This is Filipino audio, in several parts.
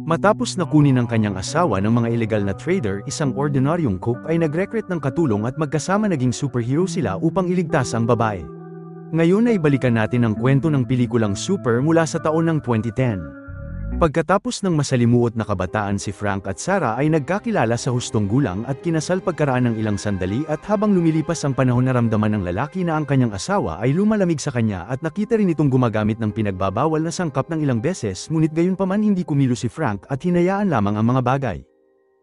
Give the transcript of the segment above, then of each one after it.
Matapos na kunin ng kanyang asawa ng mga ilegal na trader, isang ordinaryong cook ay nag-recruit ng katulong at magkasama naging superhero sila upang iligtas ang babae. Ngayon ay balikan natin ang kwento ng pelikulang Super mula sa taon ng 2010. Pagkatapos ng masalimuot na kabataan, si Frank at Sarah ay nagkakilala sa hustong gulang at kinasal pagkaraan ng ilang sandali, at habang lumilipas ang panahon naramdaman ng lalaki na ang kanyang asawa ay lumalamig sa kanya at nakita rin itong gumagamit ng pinagbabawal na sangkap ng ilang beses, ngunit gayunpaman hindi kumilos si Frank at hinayaan lamang ang mga bagay.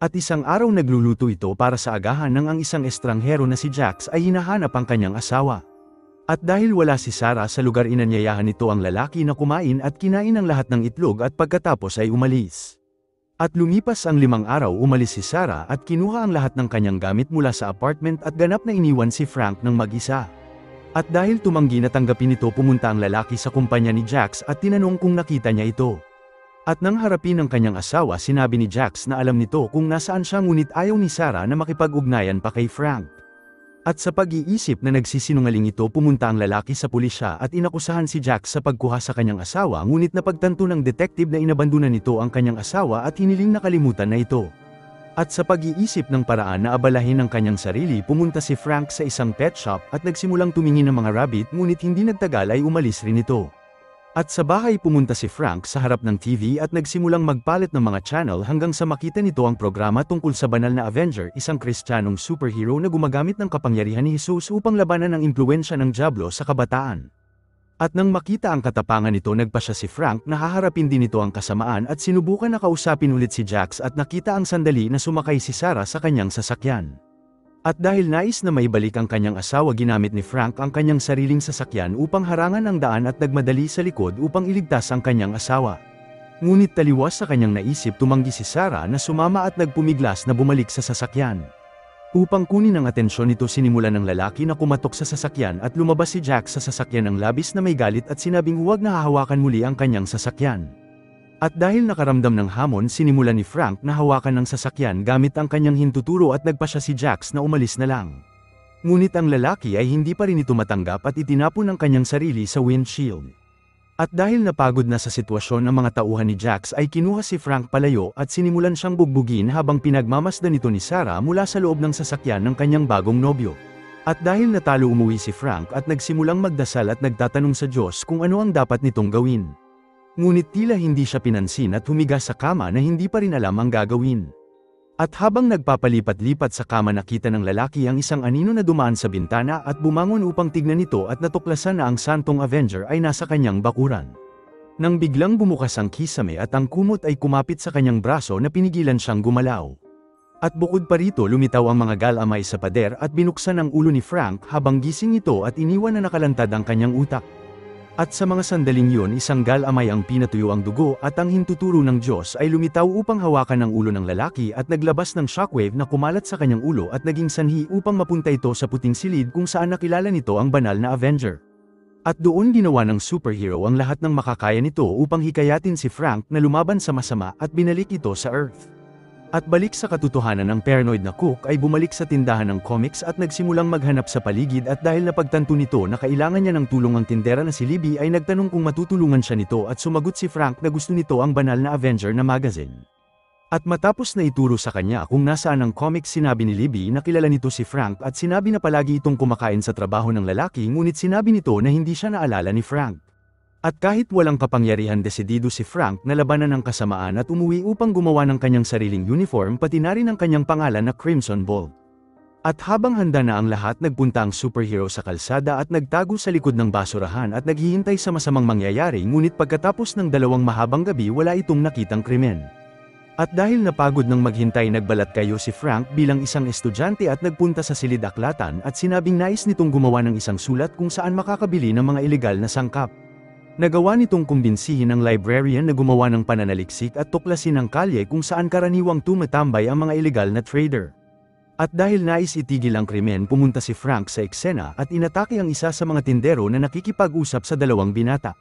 At isang araw nagluluto ito para sa agahan nang ang isang estranghero na si Jax ay hinahanap ang kanyang asawa. At dahil wala si Sarah sa lugar, inanyayahan nito ang lalaki na kumain at kinain ang lahat ng itlog at pagkatapos ay umalis. At lumipas ang 5 araw, umalis si Sarah at kinuha ang lahat ng kanyang gamit mula sa apartment at ganap na iniwan si Frank ng mag-isa. At dahil tumanggi na tanggapin ito, pumunta ang lalaki sa kumpanya ni Jax at tinanong kung nakita niya ito. At nang harapin ng kanyang asawa, sinabi ni Jax na alam nito kung nasaan siya, ngunit ayaw ni Sarah na makipag-ugnayan pa kay Frank. At sa pag-iisip na nagsisinungaling ito, pumunta ang lalaki sa pulisya at inakusahan si Jax sa pagkuha sa kanyang asawa, ngunit napagtanto ng detective na inabandunan nito ang kanyang asawa at hiniling na kalimutan na ito. At sa pag-iisip ng paraan na abalahin ang kanyang sarili, pumunta si Frank sa isang pet shop at nagsimulang tumingin ng mga rabbit, ngunit hindi nagtagal ay umalis rin ito. At sa bahay, pumunta si Frank sa harap ng TV at nagsimulang magpalit ng mga channel hanggang sa makita nito ang programa tungkol sa banal na Avenger, isang Kristiyanong superhero na gumagamit ng kapangyarihan ni Jesus upang labanan ang impluwensya ng dyablo sa kabataan. At nang makita ang katapangan nito, nagpasya si Frank na haharapin din nito ang kasamaan at sinubukan na kausapin ulit si Jax, at nakita ang sandali na sumakay si Sarah sa kanyang sasakyan. At dahil nais na maibalik ang kanyang asawa, ginamit ni Frank ang kanyang sariling sasakyan upang harangan ang daan at nagmadali sa likod upang iligtas ang kanyang asawa. Ngunit taliwas sa kanyang naisip, tumanggi si Sarah na sumama at nagpumiglas na bumalik sa sasakyan. Upang kunin ang atensyon nito, sinimulan ng lalaki na kumatok sa sasakyan at lumabas si Jax sa sasakyan ng labis na may galit at sinabing huwag na hahawakan muli ang kanyang sasakyan. At dahil nakaramdam ng hamon, sinimulan ni Frank na hawakan ng sasakyan gamit ang kanyang hintuturo at nagpasya si Jax na umalis na lang. Ngunit ang lalaki ay hindi pa rin ito matanggap at itinapon ang kanyang sarili sa windshield. At dahil napagod na sa sitwasyon ng mga tauhan ni Jax, ay kinuha si Frank palayo at sinimulan siyang bugbugin habang pinagmamasdan nito ni Sarah mula sa loob ng sasakyan ng kanyang bagong nobyo. At dahil natalo, umuwi si Frank at nagsimulang magdasal at nagtatanong sa Diyos kung ano ang dapat nitong gawin. Ngunit tila hindi siya pinansin at humiga sa kama na hindi pa rin alam ang gagawin. At habang nagpapalipat-lipat sa kama, nakita ng lalaki ang isang anino na dumaan sa bintana at bumangon upang tignan ito, at natuklasan na ang Santong Avenger ay nasa kanyang bakuran. Nang biglang bumukas ang kisame at ang kumot ay kumapit sa kanyang braso na pinigilan siyang gumalaw. At bukod pa rito, lumitaw ang mga galamay sa pader at binuksan ang ulo ni Frank habang gising ito at iniwan na nakalantad ang kanyang utak. At sa mga sandaling yun, isang galamay ang pinatuyo ang dugo at ang hintuturo ng Diyos ay lumitaw upang hawakan ang ulo ng lalaki at naglabas ng shockwave na kumalat sa kanyang ulo at naging sanhi upang mapunta ito sa puting silid kung saan nakilala nito ang banal na Avenger. At doon ginawa ng superhero ang lahat ng makakaya nito upang hikayatin si Frank na lumaban sa masama at binalik ito sa Earth. At balik sa katotohanan, ng paranoid na cook ay bumalik sa tindahan ng comics at nagsimulang maghanap sa paligid, at dahil napagtanto nito na kailangan niya ng tulong ang tindera na si Libby, ay nagtanong kung matutulungan siya nito, at sumagot si Frank na gusto nito ang banal na Avenger na magazine. At matapos na ituro sa kanya kung nasaan ang comics, sinabi ni Libby na kilala nito si Frank at sinabi na palagi itong kumakain sa trabaho ng lalaki, ngunit sinabi nito na hindi siya naalala ni Frank. At kahit walang kapangyarihan, desidido si Frank na labanan ang kasamaan at umuwi upang gumawa ng kanyang sariling uniform, pati na rin ang kanyang pangalan na Crimson Bolt. At habang handa na ang lahat, nagpunta ang superhero sa kalsada at nagtago sa likod ng basurahan at naghihintay sa masamang mangyayari, ngunit pagkatapos ng 2 mahabang gabi, wala itong nakitang krimen. At dahil napagod ng maghintay, nagbalat kayo si Frank bilang isang estudyante at nagpunta sa silid-aklatan at sinabing nais nitong gumawa ng isang sulat kung saan makakabili ng mga ilegal na sangkap. Nagawa nitong kumbinsihin ang librarian na gumawa ng pananaliksik at tuklasin ang kalye kung saan karaniwang tumatambay ang mga ilegal na trader. At dahil nais itigil ang krimen, pumunta si Frank sa eksena at inatake ang isa sa mga tindero na nakikipag-usap sa 2 binata.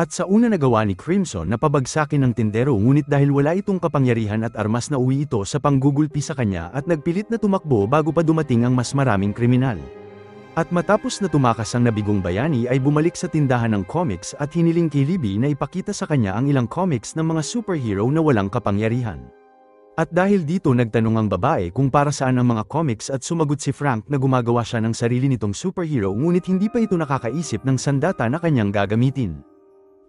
At sa una, nagawa ni Crimson na pabagsakin ng tindero, ngunit dahil wala itong kapangyarihan at armas, na uwi ito sa panggugulpi sa kanya at nagpilit na tumakbo bago pa dumating ang mas maraming kriminal. At matapos na tumakas ang nabigong bayani ay bumalik sa tindahan ng comics at hiniling kay Libby na ipakita sa kanya ang ilang comics ng mga superhero na walang kapangyarihan. At dahil dito nagtanong ang babae kung para saan ang mga comics at sumagot si Frank na gumagawa siya ng sarili nitong superhero ngunit hindi pa ito nakakaisip ng sandata na kanyang gagamitin.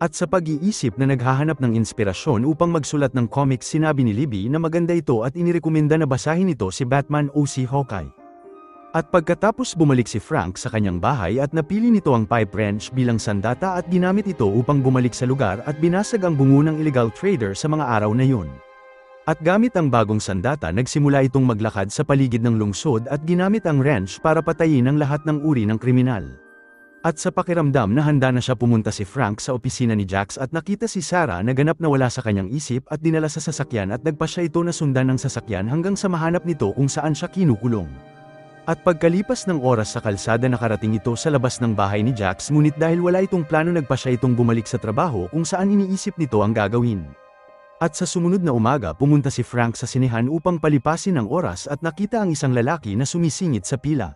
At sa pag-iisip na naghahanap ng inspirasyon upang magsulat ng comics sinabi ni Libby na maganda ito at inirekomenda na basahin ito si Batman o si Hawkeye. At pagkatapos bumalik si Frank sa kanyang bahay at napili nito ang pipe wrench bilang sandata at ginamit ito upang bumalik sa lugar at binasag ang bungo ng illegal trader sa mga araw na yun. At gamit ang bagong sandata nagsimula itong maglakad sa paligid ng lungsod at ginamit ang wrench para patayin ang lahat ng uri ng kriminal. At sa pakiramdam na handa na siya pumunta si Frank sa opisina ni Jax at nakita si Sarah na ganap na wala sa kanyang isip at dinala sa sasakyan at nagpa siya ito na sundan ng sasakyan hanggang sa mahanap nito kung saan siya kinukulong. At pagkalipas ng oras sa kalsada nakarating ito sa labas ng bahay ni Jax ngunit dahil wala itong plano nagpa siya itong bumalik sa trabaho kung saan iniisip nito ang gagawin. At sa sumunod na umaga pumunta si Frank sa sinehan upang palipasin ang oras at nakita ang isang lalaki na sumisingit sa pila.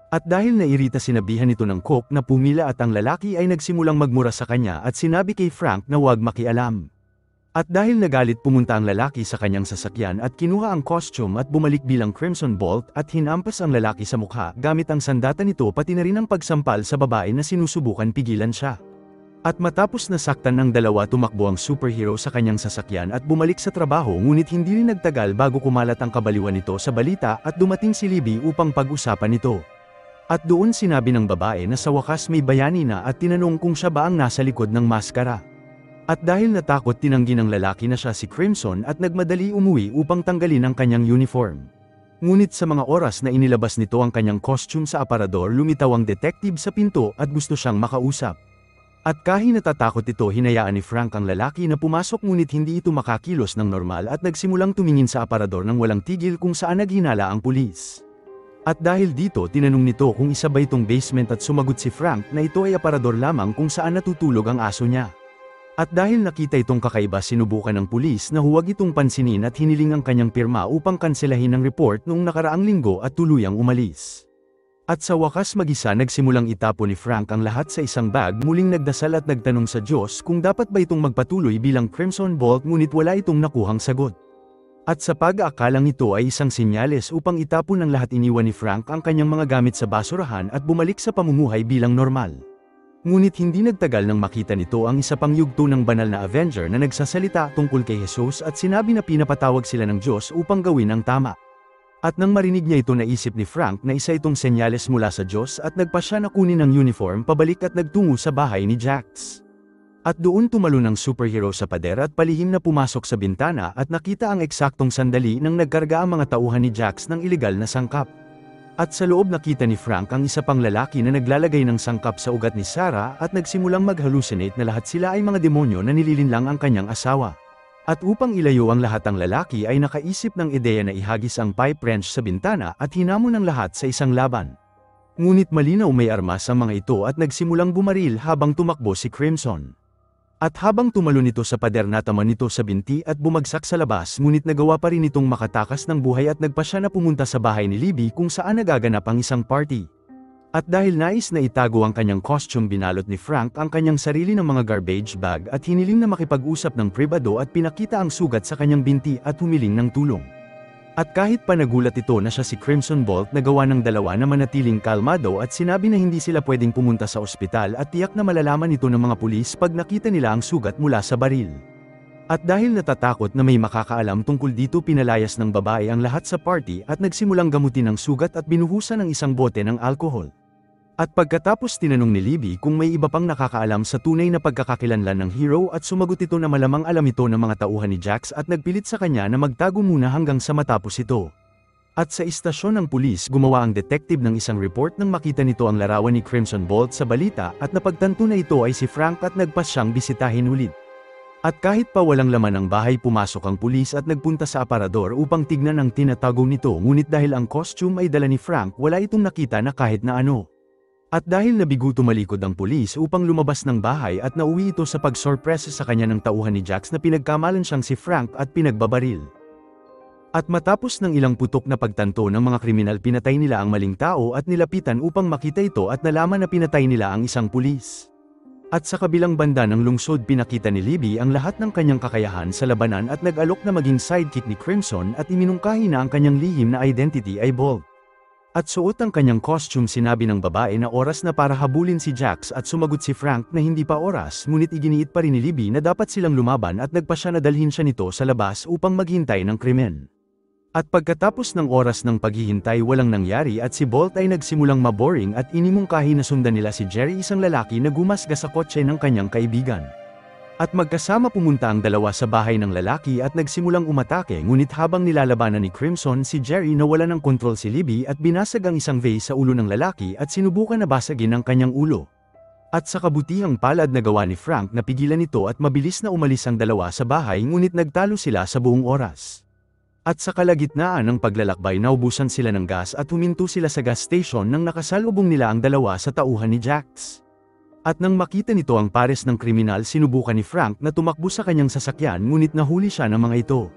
At dahil nairita sinabihan nito ng cook na pumila at ang lalaki ay nagsimulang magmura sa kanya at sinabi kay Frank na huwag makialam. At dahil nagalit pumunta ang lalaki sa kanyang sasakyan at kinuha ang costume at bumalik bilang Crimson Bolt at hinampas ang lalaki sa mukha gamit ang sandata nito pati na rin ang pagsampal sa babae na sinusubukan pigilan siya. At matapos nasaktan ng dalawa tumakbo ang superhero sa kanyang sasakyan at bumalik sa trabaho ngunit hindi rin nagtagal bago kumalat ang kabaliwan nito sa balita at dumating si Libby upang pag-usapan ito. At doon sinabi ng babae na sa wakas may bayani na at tinanong kung siya ba ang nasa likod ng maskara. At dahil natakot tinanggi ng lalaki na siya si Crimson at nagmadali umuwi upang tanggalin ang kanyang uniform. Ngunit sa mga oras na inilabas nito ang kanyang costume sa aparador lumitaw ang detective sa pinto at gusto siyang makausap. At kahit natatakot ito hinayaan ni Frank ang lalaki na pumasok ngunit hindi ito makakilos ng normal at nagsimulang tumingin sa aparador ng walang tigil kung saan naghinala ang pulis. At dahil dito tinanong nito kung isa ba itong basement at sumagot si Frank na ito ay aparador lamang kung saan natutulog ang aso niya. At dahil nakita itong kakaiba sinubukan ng pulis na huwag itong pansinin at hiniling ang kanyang pirma upang kanselahin ang report noong nakaraang linggo at tuluyang umalis. At sa wakas mag-isa nagsimulang itapon ni Frank ang lahat sa isang bag muling nagdasal at nagtanong sa Diyos kung dapat ba itong magpatuloy bilang Crimson Bolt ngunit wala itong nakuhang sagot. At sa pag-aakalang ito ay isang senyales upang itapon ng lahat iniwan ni Frank ang kanyang mga gamit sa basurahan at bumalik sa pamumuhay bilang normal. Ngunit hindi nagtagal nang makita nito ang isa pang yugto ng banal na Avenger na nagsasalita tungkol kay Jesus at sinabi na pinapatawag sila ng Diyos upang gawin ang tama. At nang marinig niya ito naisip ni Frank na isa itong senyales mula sa Diyos at nagpa siya na kunin ang uniform pabalik at nagtungo sa bahay ni Jax. At doon tumalon ang superhero sa pader at palihim na pumasok sa bintana at nakita ang eksaktong sandali nang nagkarga ang mga tauhan ni Jax ng ilegal na sangkap. At sa loob nakita ni Frank ang isa pang lalaki na naglalagay ng sangkap sa ugat ni Sarah at nagsimulang mag-hallucinate na lahat sila ay mga demonyo na nililinlang ang kanyang asawa. At upang ilayo ang lahat ang lalaki ay nakaisip ng ideya na ihagis ang pipe wrench sa bintana at hinamon ang lahat sa isang laban. Ngunit malinaw may armas ang mga ito at nagsimulang bumaril habang tumakbo si Crimson. At habang tumalon ito sa pader nataman nito sa binti at bumagsak sa labas ngunit nagawa pa rin itong makatakas ng buhay at nagpa siya na pumunta sa bahay ni Libby kung saan nagaganap ang isang party. At dahil nais na itago ang kanyang costume binalot ni Frank ang kanyang sarili ng mga garbage bag at hiniling na makipag-usap ng pribado at pinakita ang sugat sa kanyang binti at humiling ng tulong. At kahit pa nagulat ito na siya si Crimson Bolt nagawa ng dalawa na manatiling kalmado at sinabi na hindi sila pwedeng pumunta sa ospital at tiyak na malalaman ito ng mga pulis pag nakita nila ang sugat mula sa baril. At dahil natatakot na may makakaalam tungkol dito pinalayas ng babae ang lahat sa party at nagsimulang gamutin ang sugat at binuhusan ng isang bote ng alkohol. At pagkatapos tinanong ni Libby kung may iba pang nakakaalam sa tunay na pagkakakilanlan ng hero at sumagot ito na malamang alam ito ng mga tauhan ni Jax at nagpilit sa kanya na magtago muna hanggang sa matapos ito. At sa istasyon ng pulis gumawa ang detective ng isang report nang makita nito ang larawan ni Crimson Bolt sa balita at napagtanto na ito ay si Frank at nagpas siyang bisitahin ulit. At kahit pa walang laman ang bahay pumasok ang pulis at nagpunta sa aparador upang tignan ang tinatago nito ngunit dahil ang costume ay dala ni Frank wala itong nakita na kahit na ano. At dahil nabigo tumalikod ang pulis upang lumabas ng bahay at nauwi ito sa pagsorpresa sa kanya ng tauhan ni Jax na pinagkamalan siyang si Frank at pinagbabaril. At matapos ng ilang putok na pagtanto ng mga kriminal, pinatay nila ang maling tao at nilapitan upang makita ito at nalaman na pinatay nila ang isang pulis. At sa kabilang banda ng lungsod, pinakita ni Libby ang lahat ng kanyang kakayahan sa labanan at nag-alok na maging sidekick ni Crimson at iminungkahi na ang kanyang lihim na identity ay Bolt. At suot ang kanyang costume, sinabi ng babae na oras na para habulin si Jax at sumagot si Frank na hindi pa oras, ngunit iginiit pa rin ni Libby na dapat silang lumaban at nagpa siya na dalhin siya nito sa labas upang maghintay ng krimen. At pagkatapos ng oras ng paghihintay, walang nangyari at si Bolt ay nagsimulang maboring at inimungkahi na sundan nila si Jerry, isang lalaki na gumasga sa kotse ng kanyang kaibigan. At magkasama pumunta ang dalawa sa bahay ng lalaki at nagsimulang umatake, ngunit habang nilalabanan ni Crimson si Jerry, nawala ng kontrol si Libby at binasag ang isang vase sa ulo ng lalaki at sinubukan na basagin ang kanyang ulo. At sa kabutihang palad, nagawa ni Frank na pigilan ito at mabilis na umalis ang dalawa sa bahay, ngunit nagtalo sila sa buong oras. At sa kalagitnaan ng paglalakbay, naubusan sila ng gas at huminto sila sa gas station nang nakasalubong nila ang dalawa sa tauhan ni Jax. At nang makita nito ang pares ng kriminal, sinubukan ni Frank na tumakbo sa kanyang sasakyan, ngunit nahuli siya ng mga ito.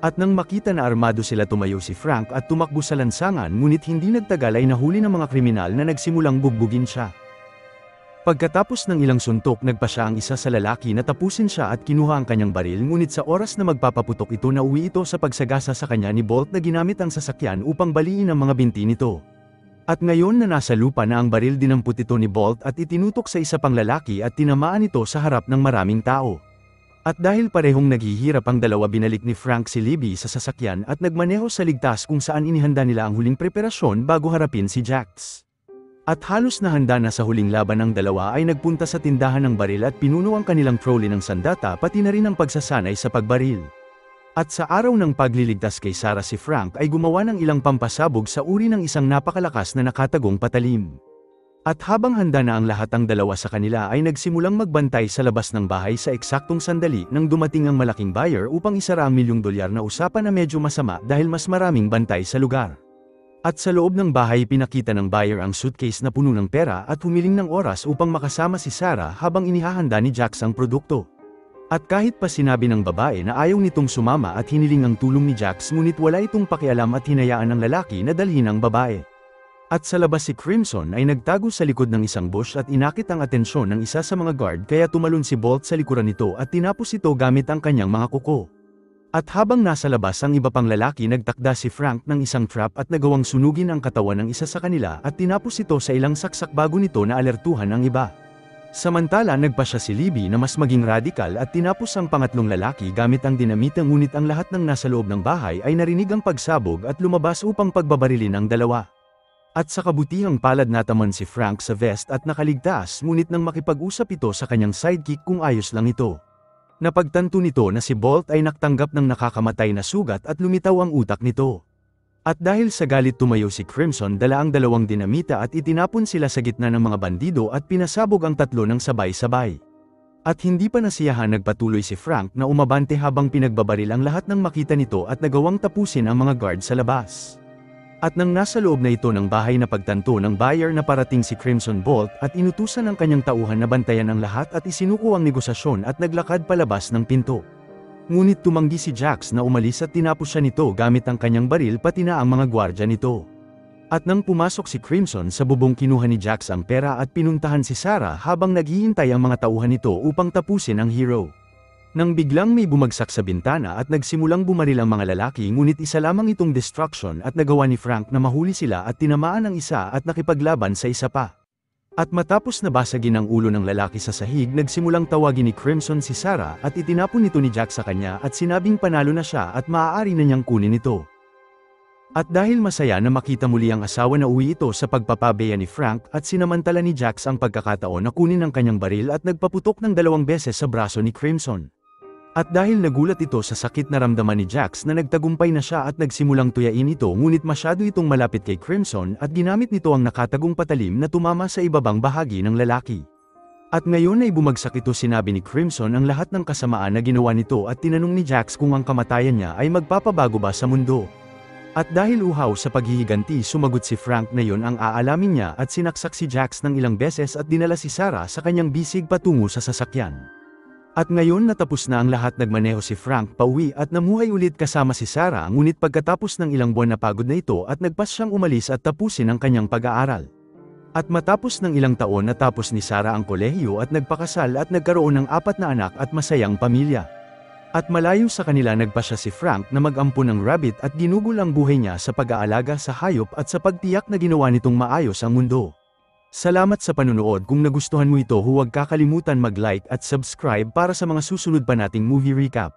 At nang makita na armado sila, tumayo si Frank at tumakbo sa lansangan, ngunit hindi nagtagal ay nahuli ng mga kriminal na nagsimulang bugbugin siya. Pagkatapos ng ilang suntok, nagpa siya ang isa sa lalaki na tapusin siya at kinuha ang kanyang baril, ngunit sa oras na magpapaputok ito, nauwi ito sa pagsagasa sa kanya ni Bolt na ginamit ang sasakyan upang baliin ang mga binti nito. At ngayon na nasa lupa na ang baril, dinampot ito ni Bolt at itinutok sa isa pang lalaki at tinamaan ito sa harap ng maraming tao. At dahil parehong naghihirap ang dalawa, binalik ni Frank si Libby sa sasakyan at nagmaneho sa ligtas, kung saan inihanda nila ang huling preparasyon bago harapin si Jax. At halos na handa na sa huling laban, ang dalawa ay nagpunta sa tindahan ng baril at pinuno ang kanilang trolley ng sandata, pati na rin ang pagsasanay sa pagbaril. At sa araw ng pagliligtas kay Sarah, si Frank ay gumawa ng ilang pampasabog sa uri ng isang napakalakas na nakatagong patalim. At habang handa na ang lahat, ang dalawa sa kanila ay nagsimulang magbantay sa labas ng bahay sa eksaktong sandali nang dumating ang malaking buyer upang isara ang $1,000,000 na usapan na medyo masama dahil mas maraming bantay sa lugar. At sa loob ng bahay, pinakita ng buyer ang suitcase na puno ng pera at humiling ng oras upang makasama si Sarah habang inihahanda ni Jax ang produkto. At kahit pa sinabi ng babae na ayaw nitong sumama at hiniling ang tulong ni Jax, ngunit wala itong pakialam at hinayaan ng lalaki na dalhin ang babae. At sa labas, si Crimson ay nagtago sa likod ng isang bush at inakit ang atensyon ng isa sa mga guard, kaya tumalon si Bolt sa likuran nito at tinapos ito gamit ang kanyang mga kuko. At habang nasa labas ang iba pang lalaki, nagtakda si Frank ng isang trap at nagawang sunugin ang katawan ng isa sa kanila at tinapos ito sa ilang saksak bago nito na alertuhan ang iba. Samantala, nagpa siya si Libby na mas maging radikal at tinapos ang pangatlong lalaki gamit ang dinamita, ngunit ang lahat ng nasa loob ng bahay ay narinig ang pagsabog at lumabas upang pagbabarilin ang dalawa. At sa kabutihang palad, nataman si Frank sa vest at nakaligtas, ngunit nang makipag-usap ito sa kanyang sidekick kung ayos lang ito. Napagtanto nito na si Bolt ay nakatanggap ng nakakamatay na sugat at lumitaw ang utak nito. At dahil sa galit, tumayo si Crimson, dala ang dalawang dinamita at itinapon sila sa gitna ng mga bandido at pinasabog ang tatlo ng sabay-sabay. At hindi pa nasiyahan, nagpatuloy si Frank na umabante habang pinagbabaril ang lahat ng makita nito at nagawang tapusin ang mga guard sa labas. At nang nasa loob na ito ng bahay, napagtanto ng buyer na parating si Crimson Bolt at inutusan ang kanyang tauhan na bantayan ang lahat at isinuko ang negosasyon at naglakad palabas ng pinto. Ngunit tumanggi si Jax na umalis at tinapos siya nito gamit ang kanyang baril, pati na ang mga gwardya nito. At nang pumasok si Crimson sa bubong, kinuha ni Jax ang pera at pinuntahan si Sarah habang naghihintay ang mga tauhan nito upang tapusin ang hero. Nang biglang may bumagsak sa bintana at nagsimulang bumaril ang mga lalaki, ngunit isa lamang itong destruction at nagawa ni Frank na mahuli sila at tinamaan ang isa at nakipaglaban sa isa pa. At matapos na basagin ang ulo ng lalaki sa sahig, nagsimulang tawagin ni Crimson si Sarah at itinapon nito ni Jax sa kanya at sinabing panalo na siya at maaari na niyang kunin ito. At dahil masaya na makita muli ang asawa, na uwi ito sa pagpapabeya ni Frank at sinamantala ni Jax ang pagkakataon na kunin ang kanyang baril at nagpaputok ng 2 beses sa braso ni Crimson. At dahil nagulat ito sa sakit na ramdaman ni Jax, na nagtagumpay na siya at nagsimulang tuyain ito, ngunit masyado itong malapit kay Crimson at ginamit nito ang nakatagong patalim na tumama sa ibabang bahagi ng lalaki. At ngayon ay bumagsak ito. Sinabi ni Crimson ang lahat ng kasamaan na ginawa nito at tinanong ni Jax kung ang kamatayan niya ay magpapabago ba sa mundo. At dahil uhaw sa paghihiganti, sumagot si Frank na yon ang aalamin niya at sinaksak si Jax ng ilang beses at dinala si Sarah sa kanyang bisig patungo sa sasakyan. At ngayon natapos na ang lahat, nagmaneho si Frank pauwi at namuhay ulit kasama si Sarah, ngunit pagkatapos ng ilang buwan na pagod na ito at nagpas siyang umalis at tapusin ang kanyang pag-aaral. At matapos ng ilang taon natapos ni Sarah ang kolehiyo at nagpakasal at nagkaroon ng 4 na anak at masayang pamilya. At malayo sa kanila nagpasya si Frank na mag-ampon ng rabbit at ginugol ang buhay niya sa pag-aalaga sa hayop at sa pagtiyak na ginawa nitong maayos ang mundo. Salamat sa panunood. Kung nagustuhan mo ito, huwag kakalimutan mag-like at subscribe para sa mga susunod pa nating movie recap.